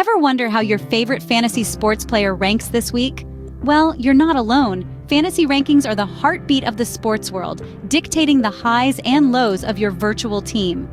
Ever wonder how your favorite fantasy sports player ranks this week? Well, you're not alone. Fantasy rankings are the heartbeat of the sports world, dictating the highs and lows of your virtual team.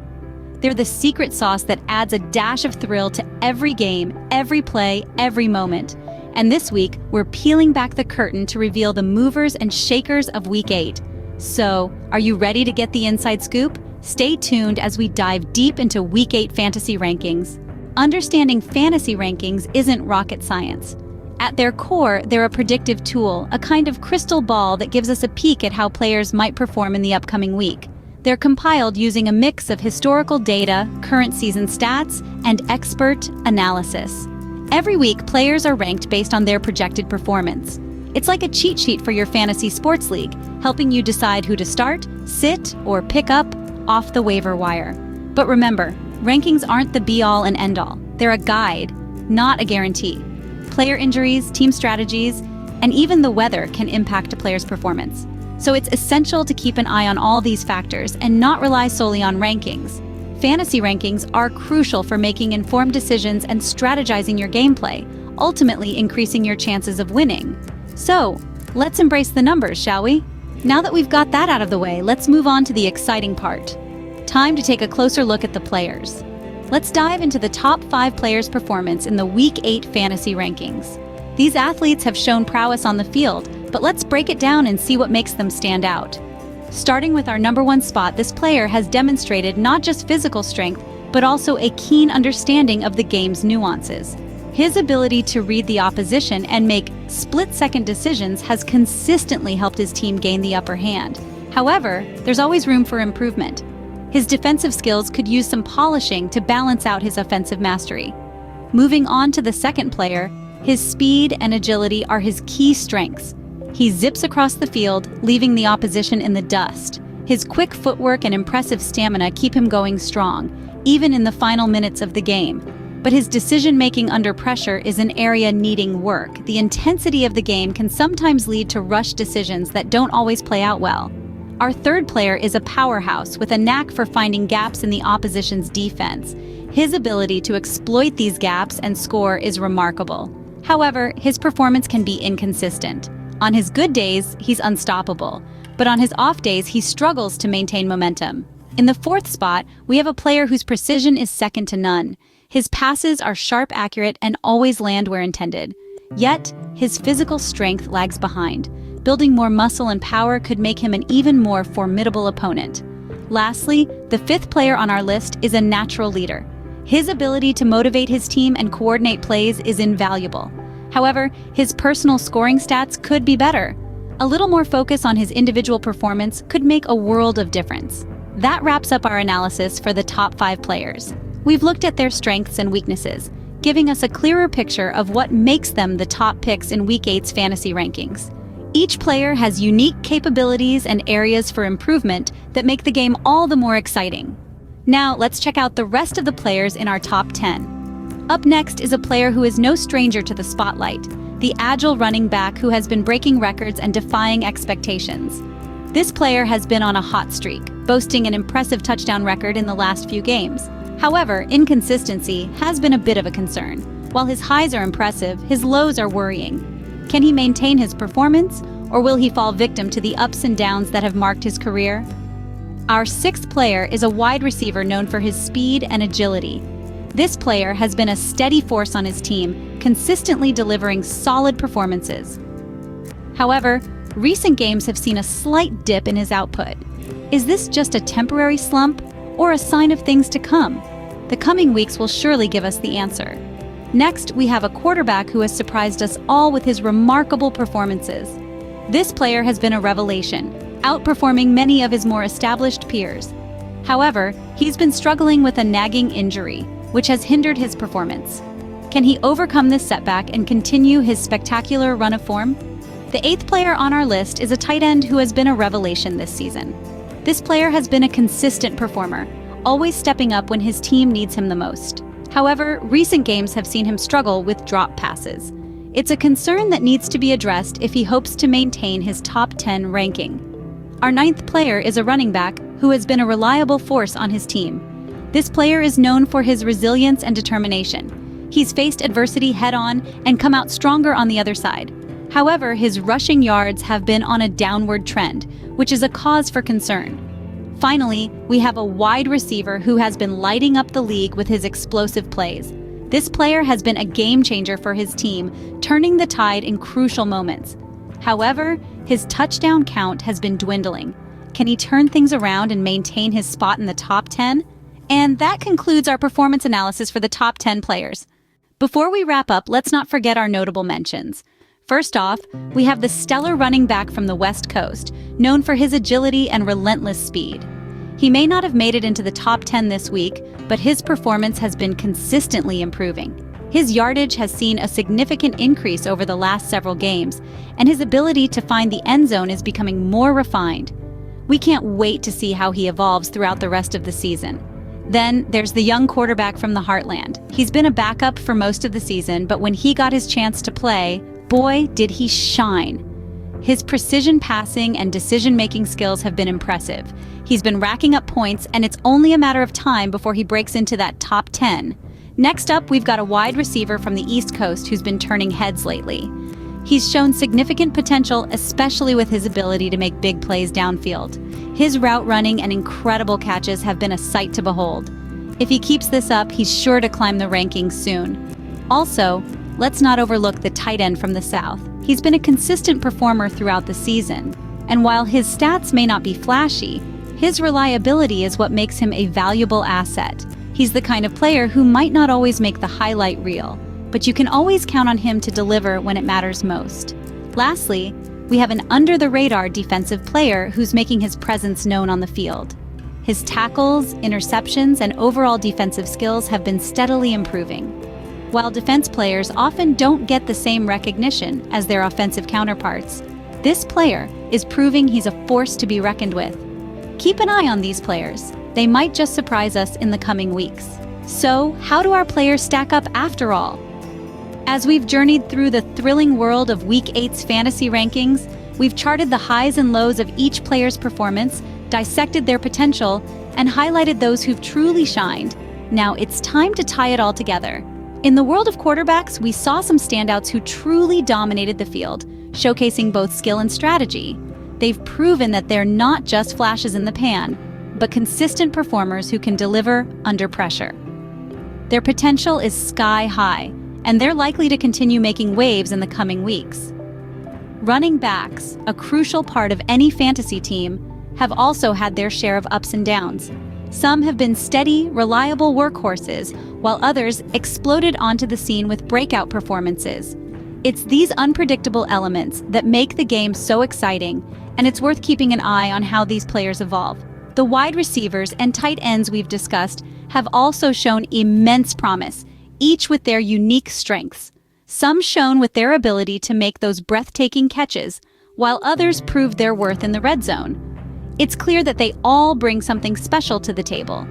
They're the secret sauce that adds a dash of thrill to every game, every play, every moment. And this week, we're peeling back the curtain to reveal the movers and shakers of Week 8. So, are you ready to get the inside scoop? Stay tuned as we dive deep into Week 8 fantasy rankings. Understanding fantasy rankings isn't rocket science. At their core, they're a predictive tool, a kind of crystal ball that gives us a peek at how players might perform in the upcoming week. They're compiled using a mix of historical data, current season stats, and expert analysis. Every week, players are ranked based on their projected performance. It's like a cheat sheet for your fantasy sports league, helping you decide who to start, sit, or pick up off the waiver wire. But remember, rankings aren't the be-all and end-all. They're a guide, not a guarantee. Player injuries, team strategies, and even the weather can impact a player's performance. So it's essential to keep an eye on all these factors and not rely solely on rankings. Fantasy rankings are crucial for making informed decisions and strategizing your gameplay, ultimately increasing your chances of winning. So, let's embrace the numbers, shall we? Now that we've got that out of the way, let's move on to the exciting part. Time to take a closer look at the players. Let's dive into the top 5 players' performance in the Week 8 fantasy rankings. These athletes have shown prowess on the field, but let's break it down and see what makes them stand out. Starting with our number 1 spot, this player has demonstrated not just physical strength, but also a keen understanding of the game's nuances. His ability to read the opposition and make split-second decisions has consistently helped his team gain the upper hand. However, there's always room for improvement. His defensive skills could use some polishing to balance out his offensive mastery. Moving on to the second player, his speed and agility are his key strengths. He zips across the field, leaving the opposition in the dust. His quick footwork and impressive stamina keep him going strong, even in the final minutes of the game. But his decision-making under pressure is an area needing work. The intensity of the game can sometimes lead to rushed decisions that don't always play out well. Our third player is a powerhouse with a knack for finding gaps in the opposition's defense. His ability to exploit these gaps and score is remarkable. However, his performance can be inconsistent. On his good days, he's unstoppable, but on his off days, he struggles to maintain momentum. In the fourth spot, we have a player whose precision is second to none. His passes are sharp, accurate, and always land where intended. Yet, his physical strength lags behind. Building more muscle and power could make him an even more formidable opponent. Lastly, the fifth player on our list is a natural leader. His ability to motivate his team and coordinate plays is invaluable. However, his personal scoring stats could be better. A little more focus on his individual performance could make a world of difference. That wraps up our analysis for the top 5 players. We've looked at their strengths and weaknesses, giving us a clearer picture of what makes them the top picks in Week 8's fantasy rankings. Each player has unique capabilities and areas for improvement that make the game all the more exciting. Now, let's check out the rest of the players in our top 10. Up next is a player who is no stranger to the spotlight, the agile running back who has been breaking records and defying expectations. This player has been on a hot streak, boasting an impressive touchdown record in the last few games. However, inconsistency has been a bit of a concern. While his highs are impressive, his lows are worrying. Can he maintain his performance, or will he fall victim to the ups and downs that have marked his career? Our sixth player is a wide receiver known for his speed and agility. This player has been a steady force on his team, consistently delivering solid performances. However, recent games have seen a slight dip in his output. Is this just a temporary slump, or a sign of things to come? The coming weeks will surely give us the answer. Next, we have a quarterback who has surprised us all with his remarkable performances. This player has been a revelation, outperforming many of his more established peers. However, he's been struggling with a nagging injury, which has hindered his performance. Can he overcome this setback and continue his spectacular run of form? The eighth player on our list is a tight end who has been a revelation this season. This player has been a consistent performer, always stepping up when his team needs him the most. However, recent games have seen him struggle with drop passes. It's a concern that needs to be addressed if he hopes to maintain his top 10 ranking. Our ninth player is a running back who has been a reliable force on his team. This player is known for his resilience and determination. He's faced adversity head-on and come out stronger on the other side. However, his rushing yards have been on a downward trend, which is a cause for concern. Finally, we have a wide receiver who has been lighting up the league with his explosive plays. This player has been a game changer for his team, turning the tide in crucial moments. However, his touchdown count has been dwindling. Can he turn things around and maintain his spot in the top 10? And that concludes our performance analysis for the top 10 players. Before we wrap up, let's not forget our notable mentions. First off, we have the stellar running back from the West Coast, known for his agility and relentless speed. He may not have made it into the top 10 this week, but his performance has been consistently improving. His yardage has seen a significant increase over the last several games, and his ability to find the end zone is becoming more refined. We can't wait to see how he evolves throughout the rest of the season. Then there's the young quarterback from the Heartland. He's been a backup for most of the season, but when he got his chance to play, boy, did he shine. His precision passing and decision-making skills have been impressive. He's been racking up points, and it's only a matter of time before he breaks into that top 10. Next up, we've got a wide receiver from the East Coast who's been turning heads lately. He's shown significant potential, especially with his ability to make big plays downfield. His route running and incredible catches have been a sight to behold. If he keeps this up, he's sure to climb the rankings soon. Also, let's not overlook the tight end from the South. He's been a consistent performer throughout the season, and while his stats may not be flashy, his reliability is what makes him a valuable asset. He's the kind of player who might not always make the highlight reel, but you can always count on him to deliver when it matters most. Lastly, we have an under-the-radar defensive player who's making his presence known on the field. His tackles, interceptions, and overall defensive skills have been steadily improving. While defense players often don't get the same recognition as their offensive counterparts, this player is proving he's a force to be reckoned with. Keep an eye on these players. They might just surprise us in the coming weeks. So, how do our players stack up after all? As we've journeyed through the thrilling world of Week 8's fantasy rankings, we've charted the highs and lows of each player's performance, dissected their potential, and highlighted those who've truly shined. Now it's time to tie it all together. In the world of quarterbacks, we saw some standouts who truly dominated the field, showcasing both skill and strategy. They've proven that they're not just flashes in the pan, but consistent performers who can deliver under pressure. Their potential is sky high, and they're likely to continue making waves in the coming weeks. Running backs, a crucial part of any fantasy team, have also had their share of ups and downs. Some have been steady, reliable workhorses, while others exploded onto the scene with breakout performances. It's these unpredictable elements that make the game so exciting, and it's worth keeping an eye on how these players evolve. The wide receivers and tight ends we've discussed have also shown immense promise, each with their unique strengths. Some shone with their ability to make those breathtaking catches, while others proved their worth in the red zone. It's clear that they all bring something special to the table.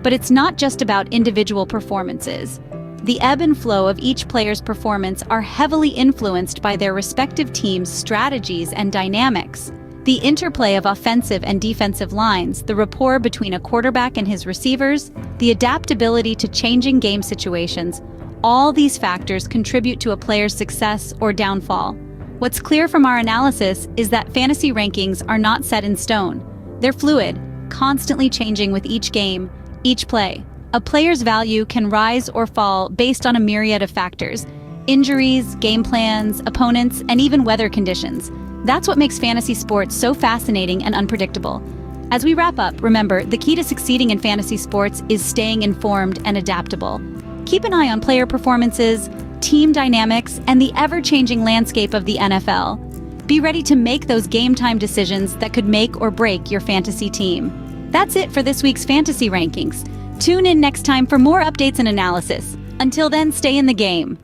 But it's not just about individual performances. The ebb and flow of each player's performance are heavily influenced by their respective teams' strategies and dynamics. The interplay of offensive and defensive lines, the rapport between a quarterback and his receivers, the adaptability to changing game situations, all these factors contribute to a player's success or downfall. What's clear from our analysis is that fantasy rankings are not set in stone. They're fluid, constantly changing with each game, each play. A player's value can rise or fall based on a myriad of factors: injuries, game plans, opponents, and even weather conditions. That's what makes fantasy sports so fascinating and unpredictable. As we wrap up, remember, the key to succeeding in fantasy sports is staying informed and adaptable. Keep an eye on player performances, team dynamics, and the ever-changing landscape of the NFL. Be ready to make those game-time decisions that could make or break your fantasy team. That's it for this week's fantasy rankings. Tune in next time for more updates and analysis. Until then, stay in the game.